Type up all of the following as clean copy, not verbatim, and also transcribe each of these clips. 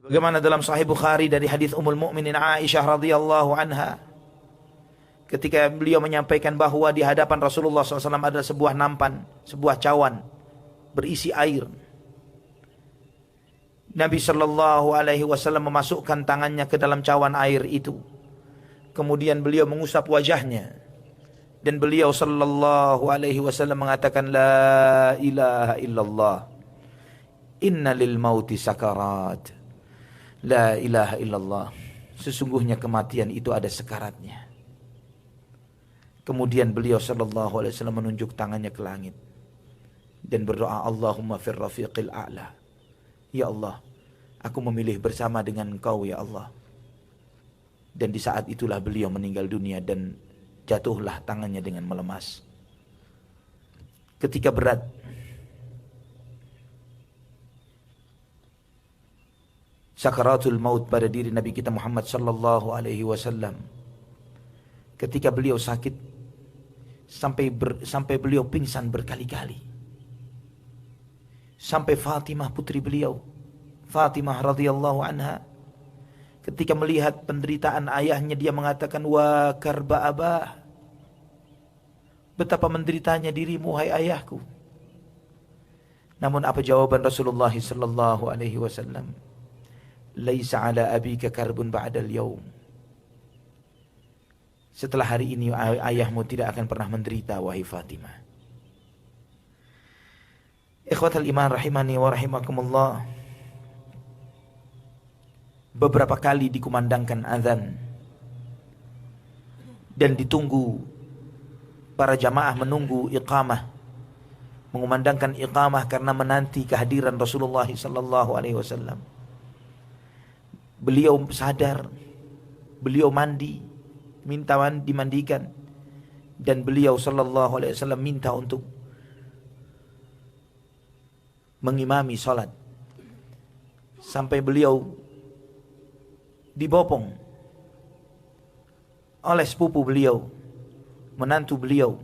Bagaimana dalam Sahih Bukhari dari hadis Ummul Mukminin Aisyah radhiyallahu anha, ketika beliau menyampaikan bahwa di hadapan Rasulullah SAW ada sebuah nampan, sebuah cawan berisi air. Nabi Shallallahu Alaihi Wasallam memasukkan tangannya ke dalam cawan air itu. Kemudian beliau mengusap wajahnya dan beliau Shallallahu Alaihi Wasallam mengatakan, La ilaha illallah, inna lil mauti sakarat. La ilaha illallah, sesungguhnya kematian itu ada sekaratnya. Kemudian beliau Shallallahu Alaihi Wasallam menunjuk tangannya ke langit dan berdoa, Allahumma fir rafiqil a'la. Ya Allah, aku memilih bersama dengan Engkau ya Allah. Dan di saat itulah beliau meninggal dunia dan jatuhlah tangannya dengan melemas. Ketika berat, sakaratul maut pada diri Nabi kita Muhammad sallallahu alaihi wasallam, ketika beliau sakit sampai beliau pingsan berkali-kali. Sampai Fatimah putri beliau, Fatimah radhiyallahu anha, ketika melihat penderitaan ayahnya, dia mengatakan, wa karba abah, betapa menderitanya dirimu hai ayahku. Namun apa jawaban Rasulullah sallallahu alaihi wasallam? Laisa ala abika karbun ba'dal yaum. Setelah hari ini ayahmu tidak akan pernah menderita wahai Fatimah. Ikhwatal iman rahimani wa rahimakumullah. Beberapa kali dikumandangkan azan dan ditunggu, para jamaah menunggu iqamah, mengumandangkan iqamah karena menanti kehadiran Rasulullah sallallahu alaihi wasallam. Beliau sadar, beliau mandi, minta dimandikan, dan beliau sallallahu alaihi wasallam minta untuk mengimami salat. Sampai beliau dibopong oleh sepupu beliau, menantu beliau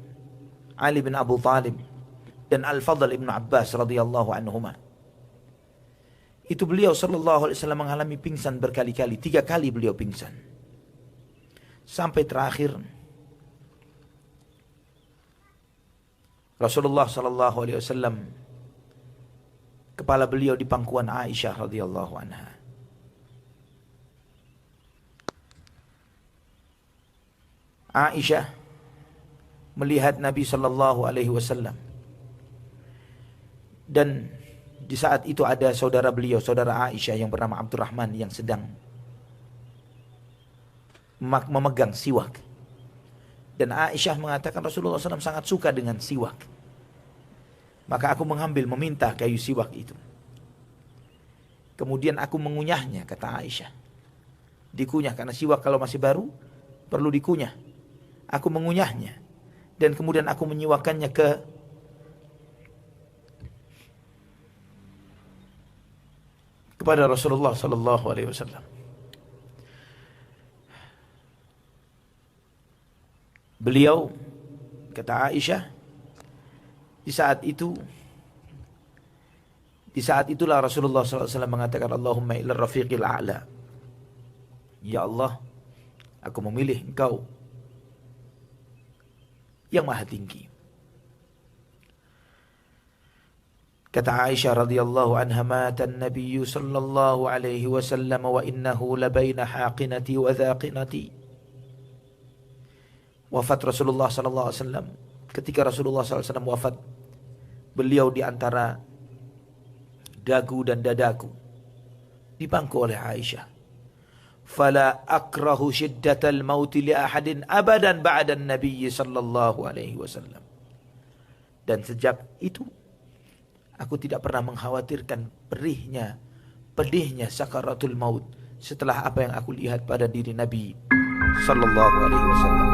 Ali bin Abu Thalib dan Al-Fadl ibn Abbas radhiyallahu anhuma. Itu beliau sallallahu alaihi wasallam mengalami pingsan berkali-kali, 3 kali beliau pingsan. Sampai terakhir Rasulullah sallallahu alaihi wasallam, kepala beliau di pangkuan Aisyah radhiyallahu anha. Aisyah melihat Nabi sallallahu alaihi wasallam, dan di saat itu ada saudara beliau, saudara Aisyah yang bernama Abdurrahman, yang sedang memegang siwak. Dan Aisyah mengatakan Rasulullah SAW sangat suka dengan siwak. Maka aku meminta kayu siwak itu. Kemudian aku mengunyahnya, kata Aisyah. Dikunyah, karena siwak kalau masih baru perlu dikunyah. Aku mengunyahnya dan kemudian aku menyiwakannya kepada Rasulullah sallallahu alaihi wasallam. Beliau, kata Aisyah, di saat itulah Rasulullah sallallahu alaihi wasallam mengatakan, Allahumma ila rafiqil a'la. Ya Allah, aku memilih Engkau yang maha tinggi. Kata Aisyah radhiyallahu anha, mata an-nabiy sallallahu alaihi wasallam wa innahu labaina haqinati wa dhaqinati. Wafat Rasulullah sallallahu alaihi wasallam. Ketika Rasulullah sallallahu alaihi wasallam wafat, beliau di antara dagu dan dadaku, dipangku oleh Aisyah. Fala akrahu shiddatal maut li ahadin abadan ba'da an-nabiy sallallahu alaihi wasallam. Dan sejak itu aku tidak pernah mengkhawatirkan pedihnya sakaratul maut setelah apa yang aku lihat pada diri Nabi sallallahu alaihi wasallam.